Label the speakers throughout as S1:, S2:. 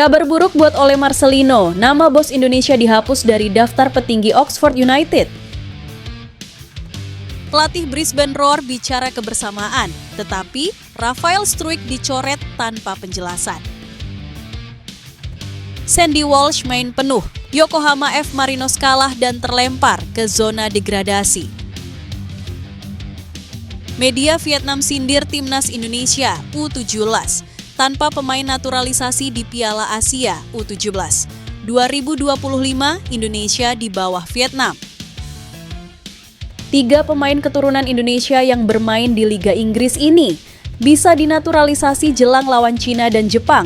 S1: Kabar buruk buat Ole Marcelino, nama bos Indonesia dihapus dari daftar petinggi Oxford United. Pelatih Brisbane Roar bicara kebersamaan, tetapi Rafael Struijk dicoret tanpa penjelasan. Sandy Walsh main penuh, Yokohama F Marinos kalah dan terlempar ke zona degradasi. Media Vietnam sindir timnas Indonesia U17 tanpa pemain naturalisasi di Piala Asia U17. 2025 Indonesia di bawah Vietnam. 3 pemain keturunan Indonesia yang bermain di Liga Inggris ini bisa dinaturalisasi jelang lawan Cina dan Jepang.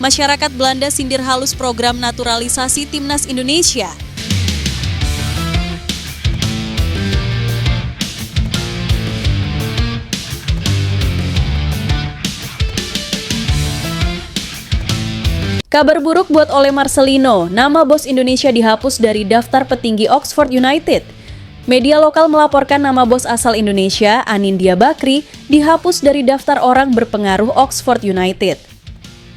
S1: Masyarakat Belanda sindir halus program naturalisasi timnas Indonesia. Kabar buruk buat Ole Marcelino, nama bos Indonesia dihapus dari daftar petinggi Oxford United. Media lokal melaporkan nama bos asal Indonesia, Anindya Bakri, dihapus dari daftar orang berpengaruh Oxford United.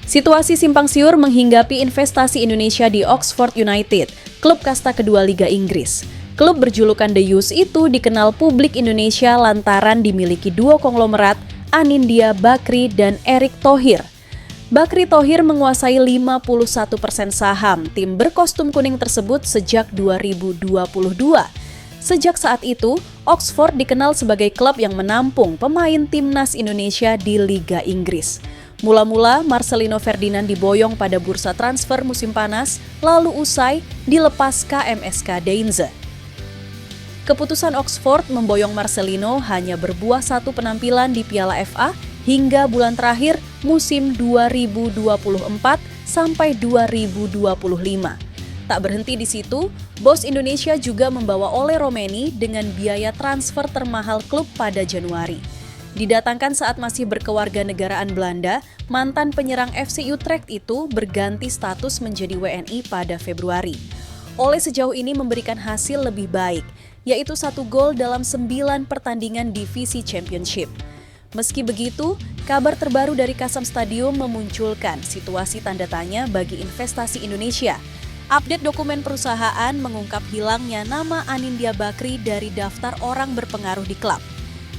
S1: Situasi simpang siur menghinggapi investasi Indonesia di Oxford United, klub kasta kedua Liga Inggris. Klub berjulukan The Youths itu dikenal publik Indonesia lantaran dimiliki duo konglomerat Anindya Bakri dan Erick Thohir. Bakri Thohir menguasai 51% saham tim berkostum kuning tersebut sejak 2022. Sejak saat itu, Oxford dikenal sebagai klub yang menampung pemain timnas Indonesia di Liga Inggris. Mula-mula Marcelino Ferdinand diboyong pada bursa transfer musim panas, lalu usai dilepas KMSK Deinze. Keputusan Oxford memboyong Marcelino hanya berbuah satu penampilan di Piala FA hingga bulan terakhir musim 2024 sampai 2025. Tak berhenti di situ, bos Indonesia juga membawa Ole Romeni dengan biaya transfer termahal klub pada Januari. Didatangkan saat masih berkewarganegaraan Belanda, mantan penyerang FC Utrecht itu berganti status menjadi WNI pada Februari. Ole sejauh ini memberikan hasil lebih baik, yaitu 1 gol dalam 9 pertandingan divisi Championship. Meski begitu, kabar terbaru dari Kasam Stadium memunculkan situasi tanda tanya bagi investasi Indonesia. Update dokumen perusahaan mengungkap hilangnya nama Anindya Bakri dari daftar orang berpengaruh di klub.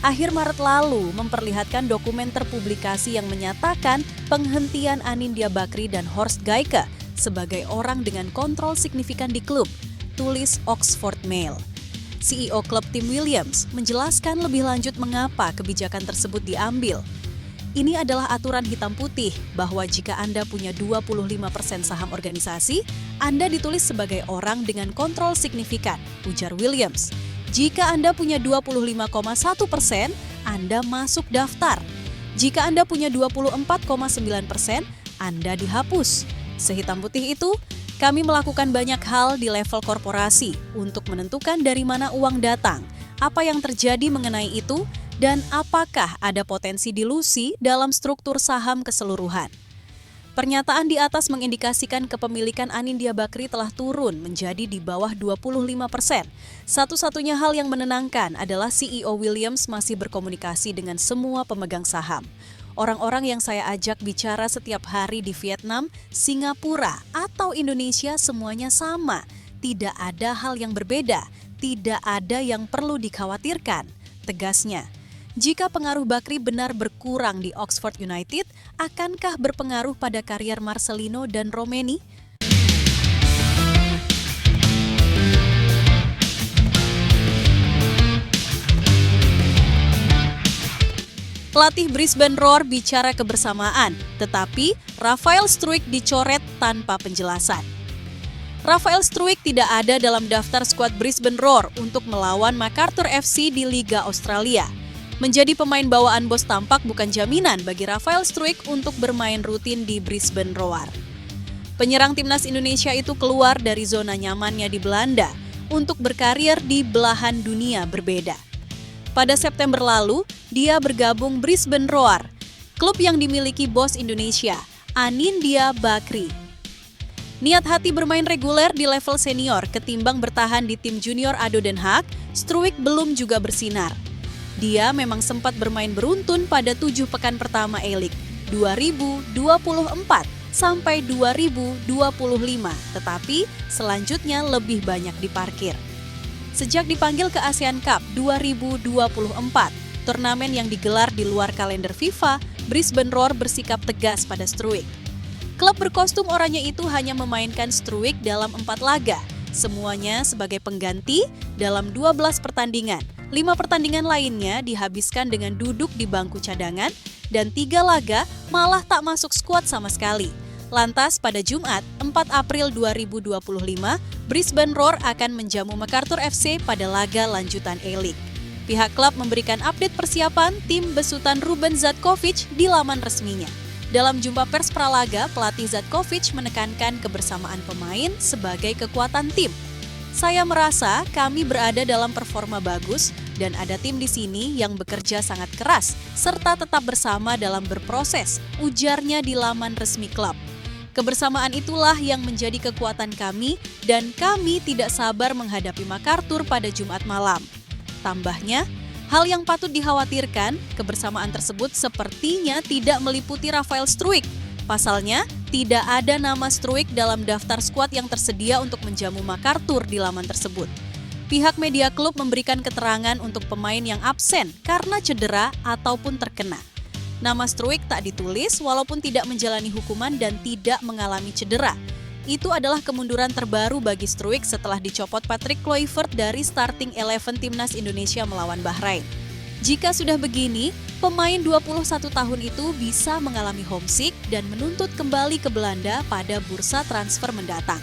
S1: Akhir Maret lalu memperlihatkan dokumen terpublikasi yang menyatakan penghentian Anindya Bakri dan Horst Geike sebagai orang dengan kontrol signifikan di klub, tulis Oxford Mail. CEO klub Tim Williams menjelaskan lebih lanjut mengapa kebijakan tersebut diambil. Ini adalah aturan hitam putih bahwa jika Anda punya 25% saham organisasi, Anda ditulis sebagai orang dengan kontrol signifikan, ujar Williams. Jika Anda punya 25,1%, Anda masuk daftar. Jika Anda punya 24,9%, Anda dihapus. Sehitam putih itu, kami melakukan banyak hal di level korporasi untuk menentukan dari mana uang datang, apa yang terjadi mengenai itu, dan apakah ada potensi dilusi dalam struktur saham keseluruhan. Pernyataan di atas mengindikasikan kepemilikan Anindya Bakri telah turun menjadi di bawah 25%. Satu-satunya hal yang menenangkan adalah CEO Williams masih berkomunikasi dengan semua pemegang saham. Orang-orang yang saya ajak bicara setiap hari di Vietnam, Singapura, atau Indonesia semuanya sama. Tidak ada hal yang berbeda, tidak ada yang perlu dikhawatirkan, tegasnya. Jika pengaruh Bakri benar berkurang di Oxford United, akankah berpengaruh pada karier Marcelino dan Romeni? Pelatih Brisbane Roar bicara kebersamaan, tetapi Rafael Struijk dicoret tanpa penjelasan. Rafael Struijk tidak ada dalam daftar skuad Brisbane Roar untuk melawan MacArthur FC di Liga Australia. Menjadi pemain bawaan bos tampak bukan jaminan bagi Rafael Struijk untuk bermain rutin di Brisbane Roar. Penyerang timnas Indonesia itu keluar dari zona nyamannya di Belanda untuk berkarir di belahan dunia berbeda. Pada September lalu, dia bergabung Brisbane Roar, klub yang dimiliki bos Indonesia, Anindya Bakri. Niat hati bermain reguler di level senior ketimbang bertahan di tim junior ADO Den Haag, Struijk belum juga bersinar. Dia memang sempat bermain beruntun pada 7 pekan pertama A-League, 2024 sampai 2025, tetapi selanjutnya lebih banyak diparkir. Sejak dipanggil ke ASEAN Cup 2024, turnamen yang digelar di luar kalender FIFA, Brisbane Roar bersikap tegas pada Struijk. Klub berkostum oranye itu hanya memainkan Struijk dalam 4 laga, semuanya sebagai pengganti dalam 12 pertandingan. 5 pertandingan lainnya dihabiskan dengan duduk di bangku cadangan, dan 3 laga malah tak masuk skuad sama sekali. Lantas pada Jumat, 4 April 2025, Brisbane Roar akan menjamu MacArthur FC pada laga lanjutan A-League. Pihak klub memberikan update persiapan tim besutan Ruben Zatkovic di laman resminya. Dalam jumpa pers pralaga, pelatih Zatkovic menekankan kebersamaan pemain sebagai kekuatan tim. Saya merasa kami berada dalam performa bagus dan ada tim di sini yang bekerja sangat keras serta tetap bersama dalam berproses, ujarnya di laman resmi klub. Kebersamaan itulah yang menjadi kekuatan kami dan kami tidak sabar menghadapi MacArthur pada Jumat malam. Tambahnya, hal yang patut dikhawatirkan, kebersamaan tersebut sepertinya tidak meliputi Rafael Struijk. Pasalnya, tidak ada nama Struijk dalam daftar skuad yang tersedia untuk menjamu MacArthur di laman tersebut. Pihak media klub memberikan keterangan untuk pemain yang absen karena cedera ataupun terkena. Nama Struijk tak ditulis walaupun tidak menjalani hukuman dan tidak mengalami cedera. Itu adalah kemunduran terbaru bagi Struijk setelah dicopot Patrick Kluivert dari starting 11 timnas Indonesia melawan Bahrain. Jika sudah begini, pemain 21 tahun itu bisa mengalami homesick dan menuntut kembali ke Belanda pada bursa transfer mendatang.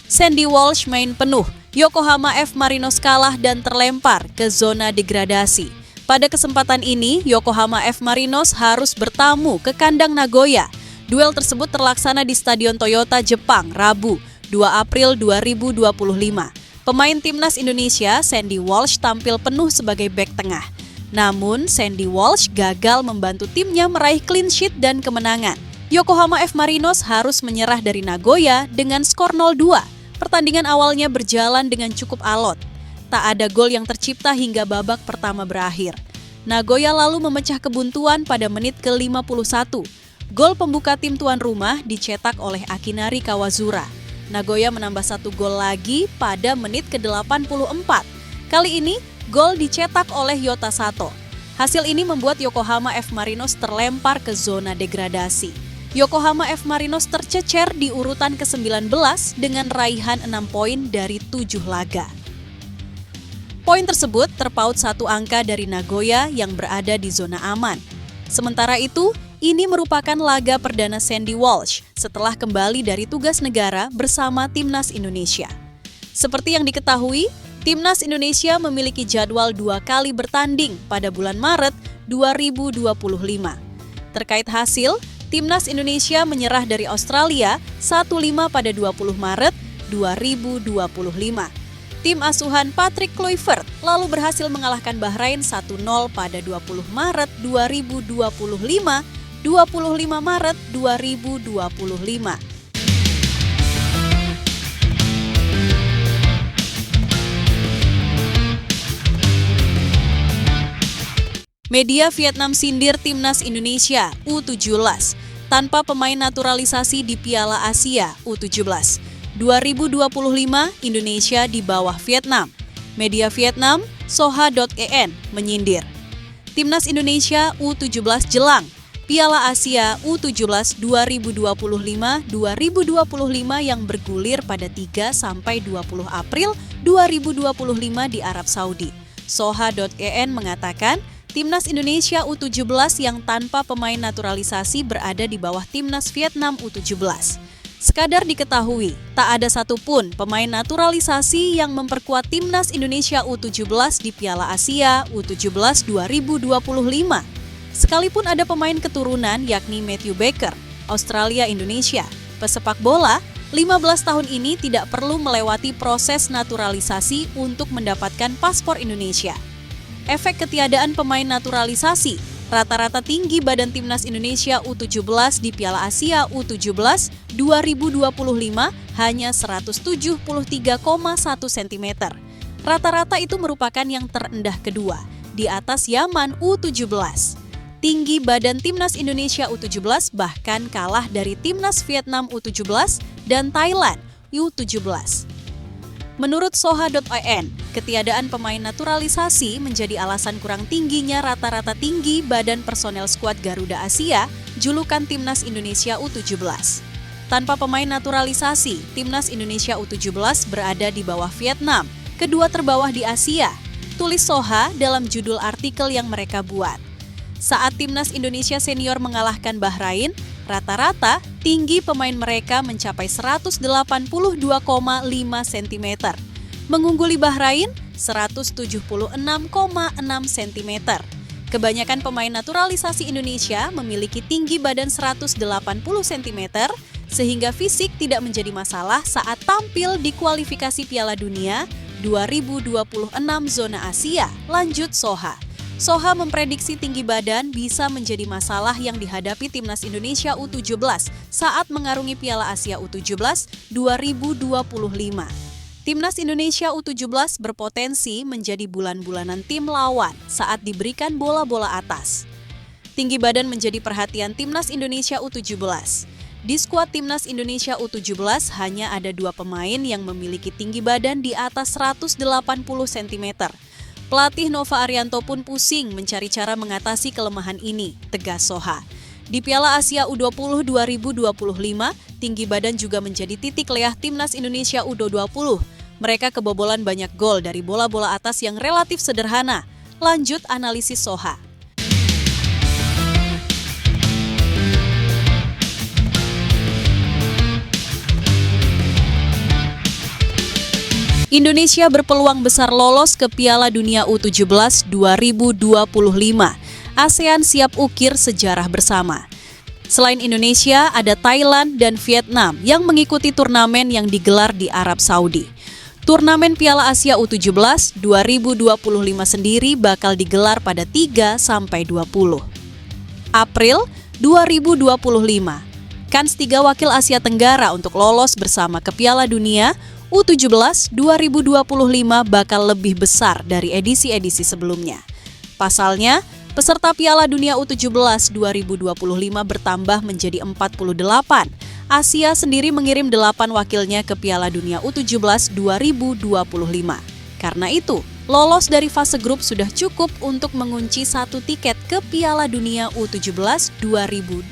S1: Sandy Walsh main penuh. Yokohama F. Marinos kalah dan terlempar ke zona degradasi. Pada kesempatan ini, Yokohama F. Marinos harus bertamu ke kandang Nagoya. Duel tersebut terlaksana di Stadion Toyota Jepang, Rabu, 2 April 2025. Pemain timnas Indonesia, Sandy Walsh, tampil penuh sebagai bek tengah. Namun, Sandy Walsh gagal membantu timnya meraih clean sheet dan kemenangan. Yokohama F. Marinos harus menyerah dari Nagoya dengan skor 0-2. Pertandingan awalnya berjalan dengan cukup alot. Tak ada gol yang tercipta hingga babak pertama berakhir. Nagoya lalu memecah kebuntuan pada menit ke-51. Gol pembuka tim tuan rumah dicetak oleh Akinari Kawazura. Nagoya menambah 1 gol lagi pada menit ke-84. Kali ini, gol dicetak oleh Yota Sato. Hasil ini membuat Yokohama F. Marinos terlempar ke zona degradasi. Yokohama F. Marinos tercecer di urutan ke-19 dengan raihan 6 poin dari 7 laga. Poin tersebut terpaut 1 angka dari Nagoya yang berada di zona aman. Sementara itu, ini merupakan laga perdana Sandy Walsh setelah kembali dari tugas negara bersama Timnas Indonesia. Seperti yang diketahui, Timnas Indonesia memiliki jadwal 2 kali bertanding pada bulan Maret 2025. Terkait hasil, Timnas Indonesia menyerah dari Australia 1-5 pada 20 Maret 2025. Tim asuhan Patrick Kluivert lalu berhasil mengalahkan Bahrain 1-0 pada 20 Maret 2025, 25 Maret 2025. Media Vietnam sindir Timnas Indonesia U17 tanpa pemain naturalisasi di Piala Asia U17. 2025 Indonesia di bawah Vietnam. Media Vietnam Soha.en menyindir. Timnas Indonesia U17 jelang Piala Asia U17 2025 yang bergulir pada 3 sampai 20 April 2025 di Arab Saudi. Soha.en mengatakan Timnas Indonesia U17 yang tanpa pemain naturalisasi berada di bawah Timnas Vietnam U17. Sekadar diketahui, tak ada satupun pemain naturalisasi yang memperkuat Timnas Indonesia U17 di Piala Asia U17 2025. Sekalipun ada pemain keturunan yakni Matthew Baker, Australia-Indonesia, pesepak bola, 15 tahun ini tidak perlu melewati proses naturalisasi untuk mendapatkan paspor Indonesia. Efek ketiadaan pemain naturalisasi Rata-rata tinggi badan timnas Indonesia U17 di Piala Asia U17 2025 hanya 173,1 cm. Rata-rata itu merupakan yang terendah kedua, di atas Yaman U17. Tinggi badan timnas Indonesia U17 bahkan kalah dari timnas Vietnam U17 dan Thailand U17. Menurut Soha.in, ketiadaan pemain naturalisasi menjadi alasan kurang tingginya rata-rata tinggi badan personel skuad Garuda Asia, julukan Timnas Indonesia U17. Tanpa pemain naturalisasi, Timnas Indonesia U17 berada di bawah Vietnam, kedua terbawah di Asia, tulis Soha dalam judul artikel yang mereka buat. Saat Timnas Indonesia senior mengalahkan Bahrain, rata-rata tinggi pemain mereka mencapai 182,5 cm. Mengungguli Bahrain 176,6 cm. Kebanyakan pemain naturalisasi Indonesia memiliki tinggi badan 180 cm, sehingga fisik tidak menjadi masalah saat tampil di kualifikasi Piala Dunia 2026 zona Asia, lanjut Soha. Soha memprediksi tinggi badan bisa menjadi masalah yang dihadapi Timnas Indonesia U17 saat mengarungi Piala Asia U17 2025. Timnas Indonesia U17 berpotensi menjadi bulan-bulanan tim lawan saat diberikan bola-bola atas. Tinggi badan menjadi perhatian Timnas Indonesia U17. Di skuad Timnas Indonesia U17 hanya ada 2 pemain yang memiliki tinggi badan di atas 180 cm. Pelatih Nova Arianto pun pusing mencari cara mengatasi kelemahan ini, tegas Soha. Di Piala Asia U20 2025, tinggi badan juga menjadi titik leyah Timnas Indonesia U20. Mereka kebobolan banyak gol dari bola-bola atas yang relatif sederhana. Lanjut analisis Soha. Indonesia berpeluang besar lolos ke Piala Dunia U17 2025. ASEAN siap ukir sejarah bersama. Selain Indonesia, ada Thailand dan Vietnam yang mengikuti turnamen yang digelar di Arab Saudi. Turnamen Piala Asia U17 2025 sendiri bakal digelar pada 3-20 April 2025. Kans 3 wakil Asia Tenggara untuk lolos bersama ke Piala Dunia U17 2025 bakal lebih besar dari edisi-edisi sebelumnya. Pasalnya, peserta Piala Dunia U17 2025 bertambah menjadi 48. Asia sendiri mengirim 8 wakilnya ke Piala Dunia U17 2025. Karena itu, lolos dari fase grup sudah cukup untuk mengunci 1 tiket ke Piala Dunia U17 2025.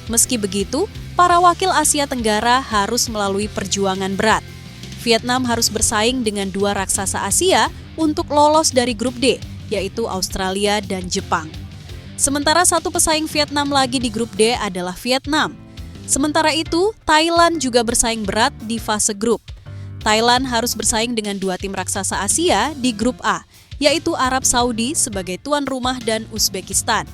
S1: Meski begitu, para wakil Asia Tenggara harus melalui perjuangan berat. Vietnam harus bersaing dengan 2 raksasa Asia untuk lolos dari grup D, yaitu Australia dan Jepang. Sementara satu pesaing Vietnam lagi di grup D adalah Vietnam. Sementara itu, Thailand juga bersaing berat di fase grup. Thailand harus bersaing dengan 2 tim raksasa Asia di grup A, yaitu Arab Saudi sebagai tuan rumah dan Uzbekistan.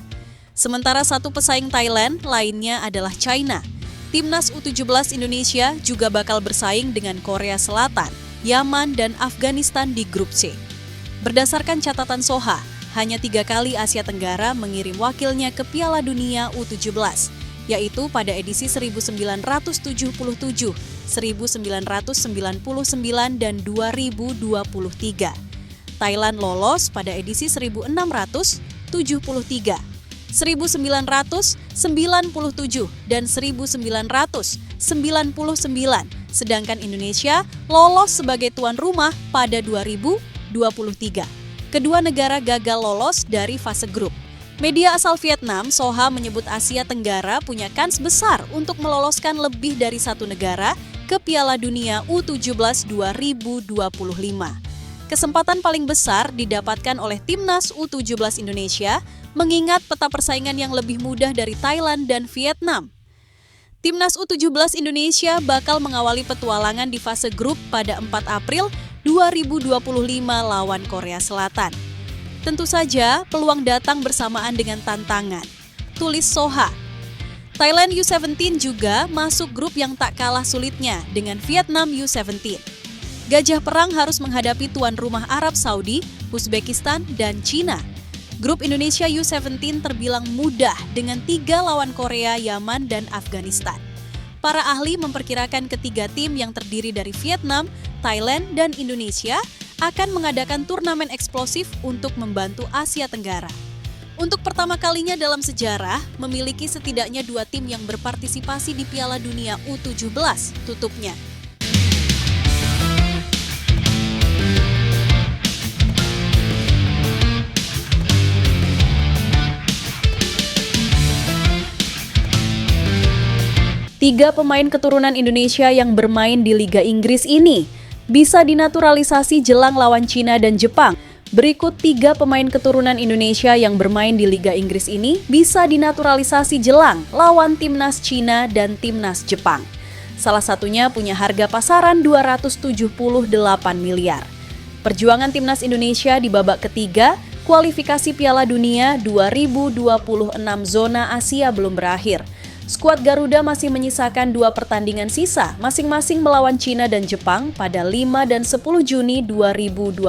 S1: Sementara satu pesaing Thailand lainnya adalah China. Timnas U17 Indonesia juga bakal bersaing dengan Korea Selatan, Yaman, dan Afghanistan di grup C. Berdasarkan catatan Soha, hanya 3 kali Asia Tenggara mengirim wakilnya ke Piala Dunia U17, yaitu pada edisi 1977, 1999, dan 2023. Thailand lolos pada edisi 1673. 1997 dan 1999, sedangkan Indonesia lolos sebagai tuan rumah pada 2023. Kedua negara gagal lolos dari fase grup. Media asal Vietnam, Soha, menyebut Asia Tenggara punya kans besar untuk meloloskan lebih dari 1 negara ke Piala Dunia U17 2025. Kesempatan paling besar didapatkan oleh Timnas U17 Indonesia mengingat peta persaingan yang lebih mudah dari Thailand dan Vietnam. Timnas U17 Indonesia bakal mengawali petualangan di fase grup pada 4 April 2025 lawan Korea Selatan. Tentu saja, peluang datang bersamaan dengan tantangan. Tulis Soha. Thailand U17 juga masuk grup yang tak kalah sulitnya dengan Vietnam U17. Gajah Perang harus menghadapi tuan rumah Arab Saudi, Uzbekistan, dan Cina. Grup Indonesia U17 terbilang mudah dengan 3 lawan Korea, Yaman, dan Afghanistan. Para ahli memperkirakan ketiga tim yang terdiri dari Vietnam, Thailand, dan Indonesia akan mengadakan turnamen eksplosif untuk membantu Asia Tenggara. Untuk pertama kalinya dalam sejarah, memiliki setidaknya 2 tim yang berpartisipasi di Piala Dunia U17 tutupnya. Tiga pemain keturunan Indonesia yang bermain di Liga Inggris ini bisa dinaturalisasi jelang lawan Cina dan Jepang. Berikut 3 pemain keturunan Indonesia yang bermain di Liga Inggris ini bisa dinaturalisasi jelang lawan timnas Cina dan timnas Jepang. Salah satunya punya harga pasaran 278 miliar. Perjuangan timnas Indonesia di babak ketiga kualifikasi Piala Dunia 2026 zona Asia belum berakhir. Skuad Garuda masih menyisakan 2 pertandingan sisa, masing-masing melawan Cina dan Jepang pada 5 dan 10 Juni 2025.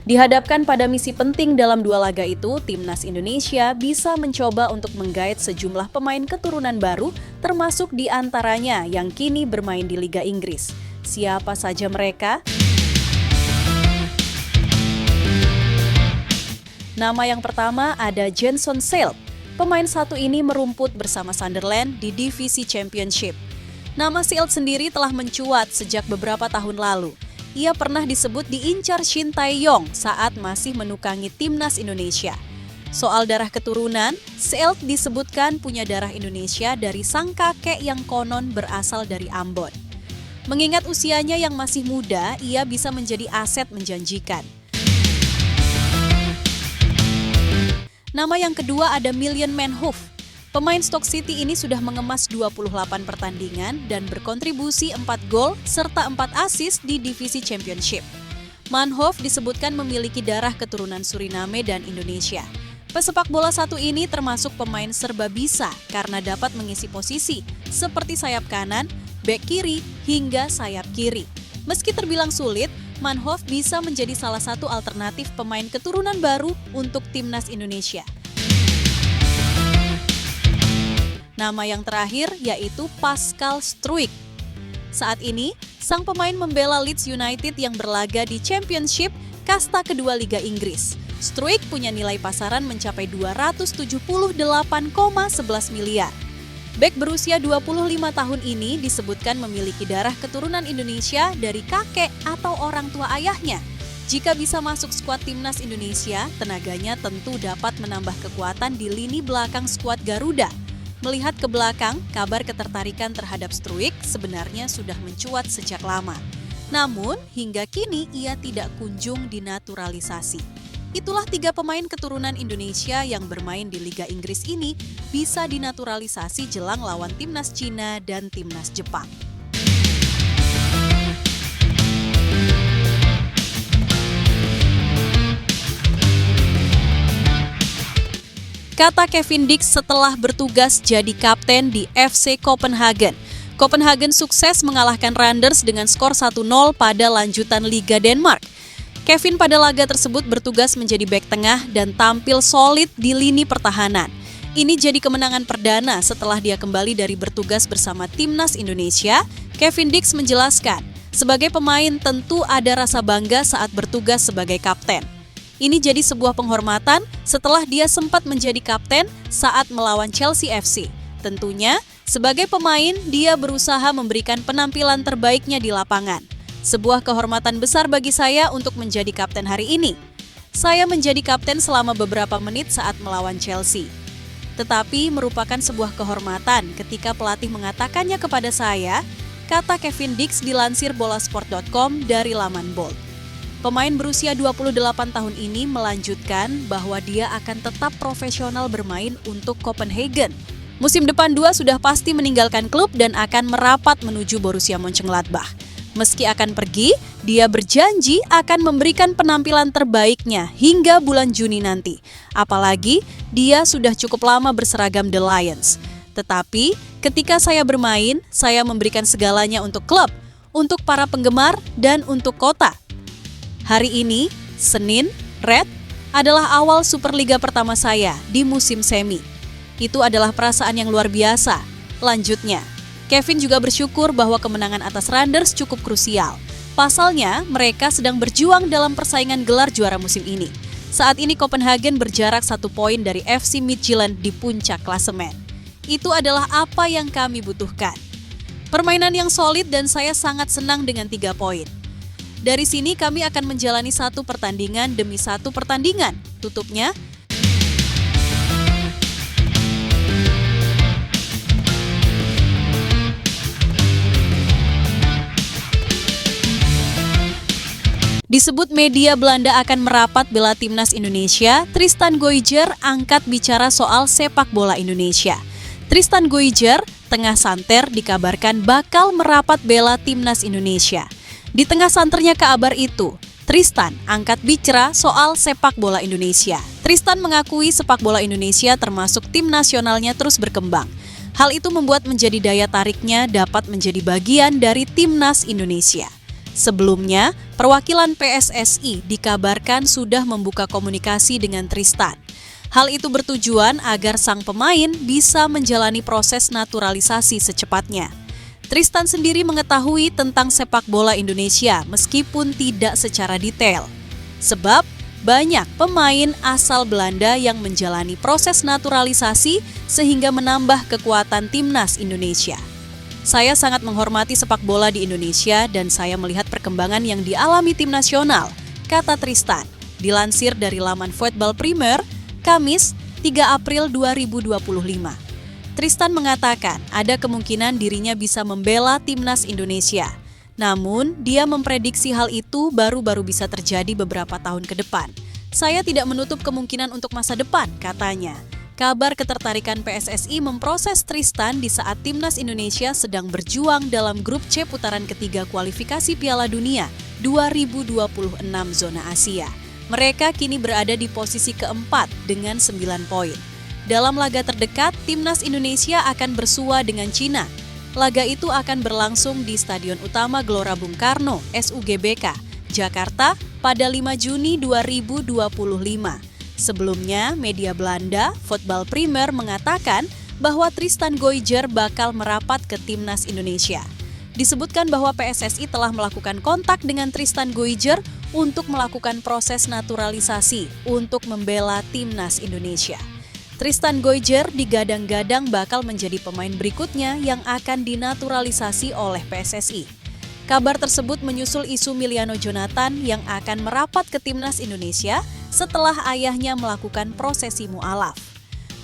S1: Dihadapkan pada misi penting dalam 2 laga itu, timnas Indonesia bisa mencoba untuk menggait sejumlah pemain keturunan baru, termasuk di antaranya yang kini bermain di Liga Inggris. Siapa saja mereka? Nama yang pertama ada Jenson Seelt. Pemain satu ini merumput bersama Sunderland di divisi Championship. Nama Seelt sendiri telah mencuat sejak beberapa tahun lalu. Ia pernah disebut diincar Shin Tae-yong saat masih menukangi timnas Indonesia. Soal darah keturunan, Seelt disebutkan punya darah Indonesia dari sang kakek yang konon berasal dari Ambon. Mengingat usianya yang masih muda, ia bisa menjadi aset menjanjikan. Nama yang kedua ada Million Man Hoof. Pemain Stoke City ini sudah mengemas 28 pertandingan dan berkontribusi 4 gol serta 4 assist di divisi Championship. Manhoef disebutkan memiliki darah keturunan Suriname dan Indonesia. Pesepak bola satu ini termasuk pemain serba bisa karena dapat mengisi posisi seperti sayap kanan, bek kiri, hingga sayap kiri. Meski terbilang sulit, Manhoef bisa menjadi salah satu alternatif pemain keturunan baru untuk timnas Indonesia. Nama yang terakhir yaitu Pascal Struijk. Saat ini, sang pemain membela Leeds United yang berlaga di Championship, kasta kedua Liga Inggris. Struijk punya nilai pasaran mencapai 278,11 miliar. Bek berusia 25 tahun ini disebutkan memiliki darah keturunan Indonesia dari kakek atau orang tua ayahnya. Jika bisa masuk skuad timnas Indonesia, tenaganya tentu dapat menambah kekuatan di lini belakang skuad Garuda. Melihat ke belakang, kabar ketertarikan terhadap Struijk sebenarnya sudah mencuat sejak lama. Namun, hingga kini ia tidak kunjung dinaturalisasi. Itulah 3 pemain keturunan Indonesia yang bermain di Liga Inggris ini bisa dinaturalisasi jelang lawan timnas Cina dan timnas Jepang. Kata Kevin Dix setelah bertugas jadi kapten di FC Copenhagen. Copenhagen sukses mengalahkan Randers dengan skor 1-0 pada lanjutan Liga Denmark. Kevin pada laga tersebut bertugas menjadi bek tengah dan tampil solid di lini pertahanan. Ini jadi kemenangan perdana setelah dia kembali dari bertugas bersama timnas Indonesia. Kevin Dix menjelaskan, sebagai pemain tentu ada rasa bangga saat bertugas sebagai kapten. Ini jadi sebuah penghormatan setelah dia sempat menjadi kapten saat melawan Chelsea FC. Tentunya, sebagai pemain dia berusaha memberikan penampilan terbaiknya di lapangan. Sebuah kehormatan besar bagi saya untuk menjadi kapten hari ini. Saya menjadi kapten selama beberapa menit saat melawan Chelsea. Tetapi merupakan sebuah kehormatan ketika pelatih mengatakannya kepada saya, kata Kevin Dix dilansir bolasport.com dari laman Bold. Pemain berusia 28 tahun ini melanjutkan bahwa dia akan tetap profesional bermain untuk Copenhagen. Musim depan 2 sudah pasti meninggalkan klub dan akan merapat menuju Borussia Mönchengladbach. Meski akan pergi, dia berjanji akan memberikan penampilan terbaiknya hingga bulan Juni nanti. Apalagi, dia sudah cukup lama berseragam The Lions. Tetapi, ketika saya bermain, saya memberikan segalanya untuk klub, untuk para penggemar, dan untuk kota. Hari ini, Senin, Red Adalah awal Superliga pertama saya di musim semi. Itu adalah perasaan yang luar biasa. Lanjutnya, Kevin juga bersyukur bahwa kemenangan atas Randers cukup krusial. Pasalnya, mereka sedang berjuang dalam persaingan gelar juara musim ini. Saat ini Copenhagen berjarak 1 poin dari FC Midtjylland di puncak klasemen. Itu adalah apa yang kami butuhkan. Permainan yang solid dan saya sangat senang dengan 3 poin. Dari sini kami akan menjalani satu pertandingan demi satu pertandingan. Tutupnya, disebut media Belanda akan merapat bela timnas Indonesia, Tristan Goijer angkat bicara soal sepak bola Indonesia. Tristan Goijer, tengah santer, dikabarkan bakal merapat bela timnas Indonesia. Di tengah santernya kabar itu, Tristan angkat bicara soal sepak bola Indonesia. Tristan mengakui sepak bola Indonesia termasuk tim nasionalnya terus berkembang. Hal itu membuat menjadi daya tariknya dapat menjadi bagian dari timnas Indonesia. Sebelumnya, perwakilan PSSI dikabarkan sudah membuka komunikasi dengan Tristan. Hal itu bertujuan agar sang pemain bisa menjalani proses naturalisasi secepatnya. Tristan sendiri mengetahui tentang sepak bola Indonesia meskipun tidak secara detail. Sebab banyak pemain asal Belanda yang menjalani proses naturalisasi sehingga menambah kekuatan timnas Indonesia. Saya sangat menghormati sepak bola di Indonesia dan saya melihat perkembangan yang dialami tim nasional, kata Tristan. Dilansir dari laman Voetbal Premier, Kamis 3 April 2025. Tristan mengatakan ada kemungkinan dirinya bisa membela timnas Indonesia. Namun, dia memprediksi hal itu baru-baru bisa terjadi beberapa tahun ke depan. Saya tidak menutup kemungkinan untuk masa depan, katanya. Kabar ketertarikan PSSI memproses Tristan di saat timnas Indonesia sedang berjuang dalam grup C putaran ketiga kualifikasi Piala Dunia 2026 zona Asia. Mereka kini berada di posisi keempat dengan 9 poin. Dalam laga terdekat, timnas Indonesia akan bersua dengan Cina. Laga itu akan berlangsung di Stadion Utama Gelora Bung Karno, SUGBK, Jakarta pada 5 Juni 2025. Sebelumnya, media Belanda, Voetbal Premier mengatakan bahwa Tristan Goijer bakal merapat ke timnas Indonesia. Disebutkan bahwa PSSI telah melakukan kontak dengan Tristan Goijer untuk melakukan proses naturalisasi untuk membela timnas Indonesia. Tristan Goijer digadang-gadang bakal menjadi pemain berikutnya yang akan dinaturalisasi oleh PSSI. Kabar tersebut menyusul isu Miliano Jonathan yang akan merapat ke timnas Indonesia setelah ayahnya melakukan prosesi mu'alaf.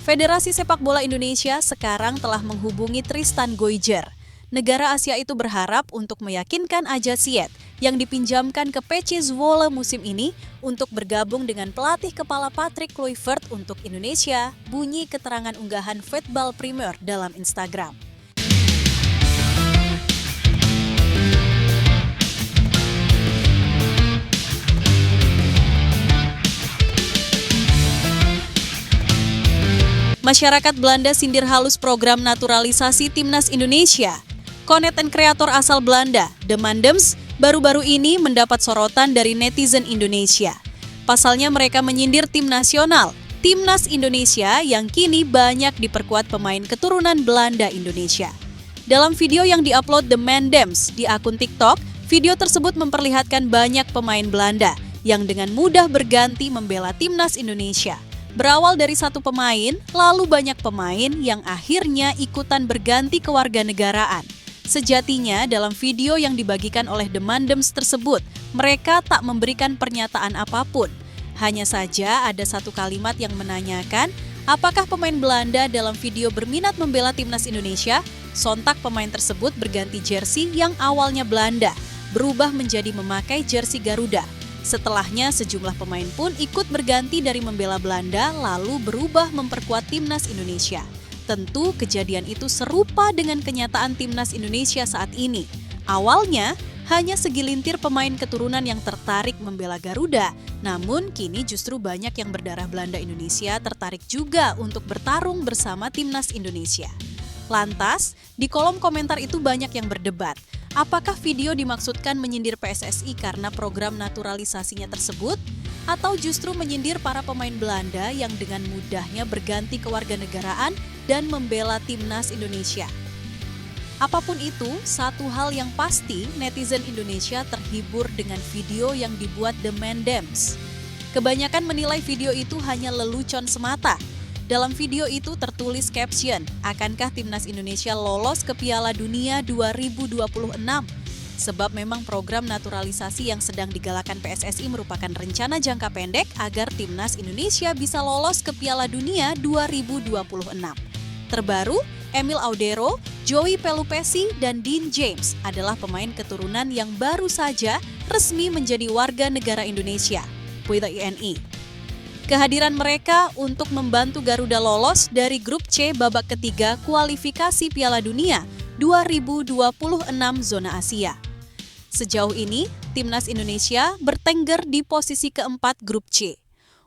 S1: Federasi Sepak Bola Indonesia sekarang telah menghubungi Tristan Goijer. Negara Asia itu berharap untuk meyakinkan Aja Siet yang dipinjamkan ke PC Zwolle musim ini untuk bergabung dengan pelatih kepala Patrick Kluivert untuk Indonesia, bunyi keterangan unggahan Voetbal Premier dalam Instagram. Masyarakat Belanda sindir halus program naturalisasi timnas Indonesia. Content kreator asal Belanda, The Mandems, baru-baru ini mendapat sorotan dari netizen Indonesia. Pasalnya mereka menyindir tim nasional, timnas Indonesia yang kini banyak diperkuat pemain keturunan Belanda Indonesia. Dalam video yang diupload The Mandems di akun TikTok, video tersebut memperlihatkan banyak pemain Belanda yang dengan mudah berganti membela timnas Indonesia. Berawal dari satu pemain, lalu banyak pemain yang akhirnya ikutan berganti kewarganegaraan. Sejatinya dalam video yang dibagikan oleh The Mandems tersebut, mereka tak memberikan pernyataan apapun. Hanya saja ada satu kalimat yang menanyakan, apakah pemain Belanda dalam video berminat membela timnas Indonesia? Sontak pemain tersebut berganti jersey yang awalnya Belanda, berubah menjadi memakai jersey Garuda. Setelahnya sejumlah pemain pun ikut berganti dari membela Belanda lalu berubah memperkuat timnas Indonesia. Tentu kejadian itu serupa dengan kenyataan timnas Indonesia saat ini. Awalnya hanya segelintir pemain keturunan yang tertarik membela Garuda, namun kini justru banyak yang berdarah Belanda Indonesia tertarik juga untuk bertarung bersama timnas Indonesia. Lantas, di kolom komentar itu banyak yang berdebat. Apakah video dimaksudkan menyindir PSSI karena program naturalisasinya tersebut? Atau justru menyindir para pemain Belanda yang dengan mudahnya berganti kewarganegaraan dan membela timnas Indonesia? Apapun itu, satu hal yang pasti netizen Indonesia terhibur dengan video yang dibuat The Man Dams. Kebanyakan menilai video itu hanya lelucon semata. Dalam video itu tertulis caption, akankah timnas Indonesia lolos ke Piala Dunia 2026? Sebab memang program naturalisasi yang sedang digalakan PSSI merupakan rencana jangka pendek agar timnas Indonesia bisa lolos ke Piala Dunia 2026. Terbaru, Emil Audero, Joey Pelupesi, dan Dean James adalah pemain keturunan yang baru saja resmi menjadi warga negara Indonesia, WNI. Kehadiran mereka untuk membantu Garuda lolos dari grup C babak ketiga kualifikasi Piala Dunia 2026 zona Asia. Sejauh ini, timnas Indonesia bertengger di posisi keempat grup C.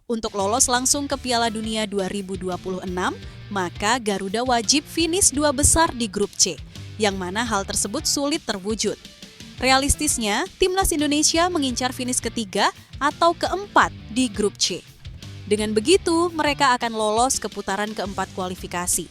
S1: Untuk lolos langsung ke Piala Dunia 2026, maka Garuda wajib finish 2 besar di grup C, yang mana hal tersebut sulit terwujud. Realistisnya, timnas Indonesia mengincar finish ketiga atau keempat di grup C. Dengan begitu, mereka akan lolos ke putaran keempat kualifikasi.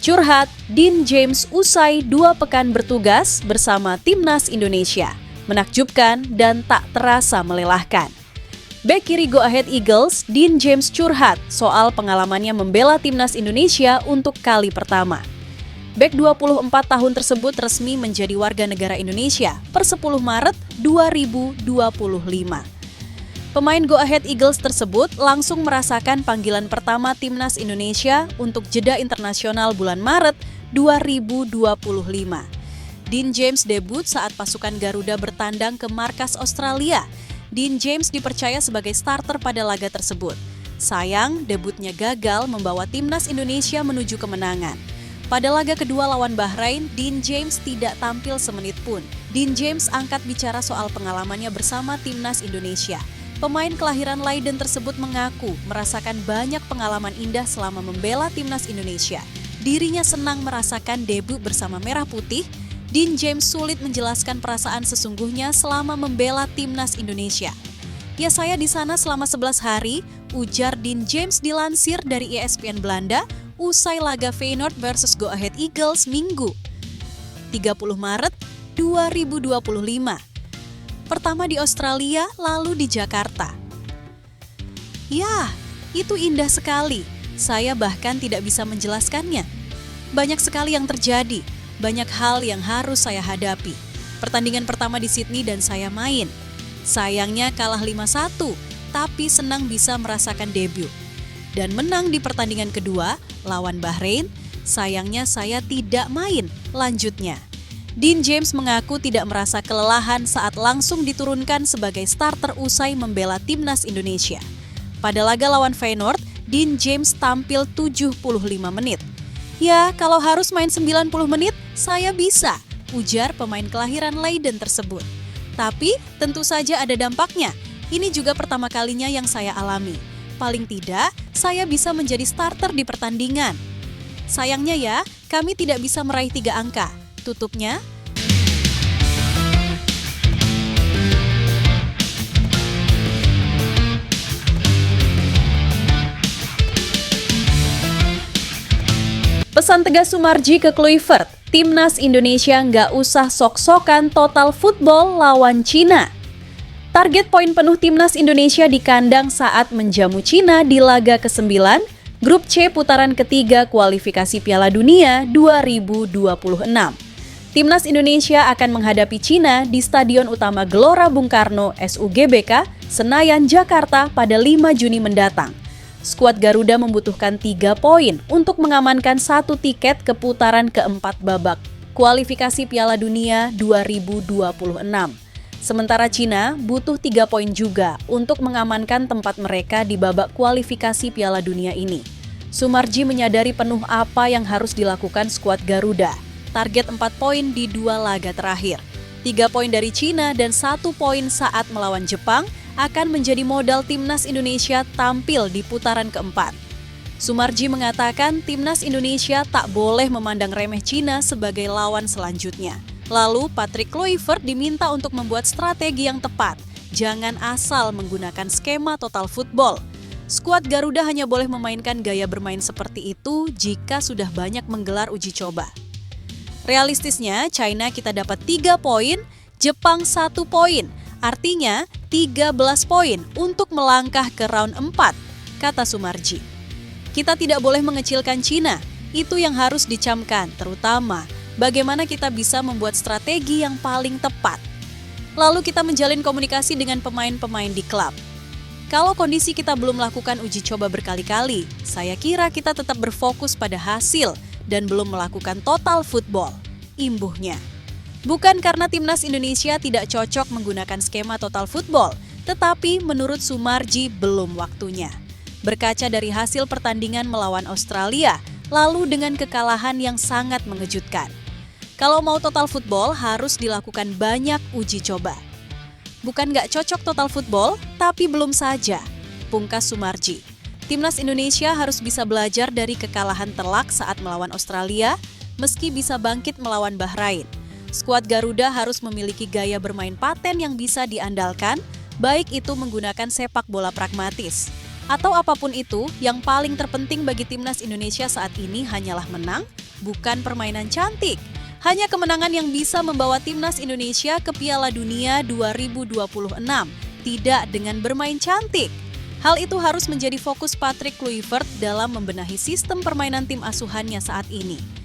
S1: Curhat, Dean James usai 2 pekan bertugas bersama timnas Indonesia. Menakjubkan dan tak terasa melelahkan. Bek kiri Go Ahead Eagles, Dean James curhat soal pengalamannya membela timnas Indonesia untuk kali pertama. Bek 24 tahun tersebut resmi menjadi warga negara Indonesia per 10 Maret 2025. Pemain Go Ahead Eagles tersebut langsung merasakan panggilan pertama timnas Indonesia untuk jeda internasional bulan Maret 2025. Dean James debut saat pasukan Garuda bertandang ke markas Australia. Dean James dipercaya sebagai starter pada laga tersebut. Sayang, debutnya gagal membawa timnas Indonesia menuju kemenangan. Pada laga kedua lawan Bahrain, Dean James tidak tampil semenit pun. Dean James angkat bicara soal pengalamannya bersama timnas Indonesia. Pemain kelahiran Leiden tersebut mengaku merasakan banyak pengalaman indah selama membela timnas Indonesia. Dirinya senang merasakan debut bersama Merah Putih. Dean James sulit menjelaskan perasaan sesungguhnya selama membela timnas Indonesia. Ya, saya di sana selama 11 hari, ujar Dean James dilansir dari ESPN Belanda usai laga Feyenoord versus Go Ahead Eagles Minggu 30 Maret 2025. Pertama di Australia, lalu di Jakarta. Ya, itu indah sekali. Saya bahkan tidak bisa menjelaskannya. Banyak sekali yang terjadi, banyak hal yang harus saya hadapi. Pertandingan pertama di Sydney dan saya main. Sayangnya kalah 5-1, tapi senang bisa merasakan debut. Dan menang di pertandingan kedua, lawan Bahrain, sayangnya saya tidak main, lanjutnya. Dean James mengaku tidak merasa kelelahan saat langsung diturunkan sebagai starter usai membela timnas Indonesia. Pada laga lawan Feyenoord, Dean James tampil 75 menit. Ya, kalau harus main 90 menit, saya bisa, ujar pemain kelahiran Leiden tersebut. Tapi tentu saja ada dampaknya. Ini juga pertama kalinya yang saya alami. Paling tidak, saya bisa menjadi starter di pertandingan. Sayangnya ya, kami tidak bisa meraih 3 angka. Tutupnya, pesan tegas Sumarji ke Kluivert, timnas Indonesia nggak usah sok-sokan total football lawan Cina. Target poin penuh timnas Indonesia di kandang saat menjamu Cina di laga ke-9, Grup C putaran ketiga kualifikasi Piala Dunia 2026. Timnas Indonesia akan menghadapi Cina di Stadion Utama Gelora Bung Karno SUGBK, Senayan, Jakarta pada 5 Juni mendatang. Skuad Garuda membutuhkan 3 poin untuk mengamankan 1 tiket ke putaran keempat babak kualifikasi Piala Dunia 2026. Sementara Cina butuh 3 poin juga untuk mengamankan tempat mereka di babak kualifikasi Piala Dunia ini. Sumarji menyadari penuh apa yang harus dilakukan skuad Garuda. Target 4 poin di 2 laga terakhir. 3 poin dari Cina dan 1 poin saat melawan Jepang akan menjadi modal timnas Indonesia tampil di putaran keempat. Sumarji mengatakan timnas Indonesia tak boleh memandang remeh Cina sebagai lawan selanjutnya. Lalu Patrick Kluivert diminta untuk membuat strategi yang tepat. Jangan asal menggunakan skema total football. Skuad Garuda hanya boleh memainkan gaya bermain seperti itu jika sudah banyak menggelar uji coba. Realistisnya, China kita dapat 3 poin, Jepang 1 poin. Artinya 13 poin untuk melangkah ke round 4, kata Sumarji. Kita tidak boleh mengecilkan Cina, itu yang harus dicamkan, terutama bagaimana kita bisa membuat strategi yang paling tepat. Lalu kita menjalin komunikasi dengan pemain-pemain di klub. Kalau kondisi kita belum melakukan uji coba berkali-kali, saya kira kita tetap berfokus pada hasil dan belum melakukan total football, imbuhnya. Bukan karena timnas Indonesia tidak cocok menggunakan skema total football, tetapi menurut Sumarji belum waktunya. Berkaca dari hasil pertandingan melawan Australia, lalu dengan kekalahan yang sangat mengejutkan. Kalau mau total football harus dilakukan banyak uji coba. Bukan nggak cocok total football, tapi belum saja, pungkas Sumarji. Timnas Indonesia harus bisa belajar dari kekalahan telak saat melawan Australia, meski bisa bangkit melawan Bahrain. Skuad Garuda harus memiliki gaya bermain paten yang bisa diandalkan, baik itu menggunakan sepak bola pragmatis. Atau apapun itu, yang paling terpenting bagi timnas Indonesia saat ini hanyalah menang, bukan permainan cantik. Hanya kemenangan yang bisa membawa timnas Indonesia ke Piala Dunia 2026, tidak dengan bermain cantik. Hal itu harus menjadi fokus Patrick Kluivert dalam membenahi sistem permainan tim asuhannya saat ini.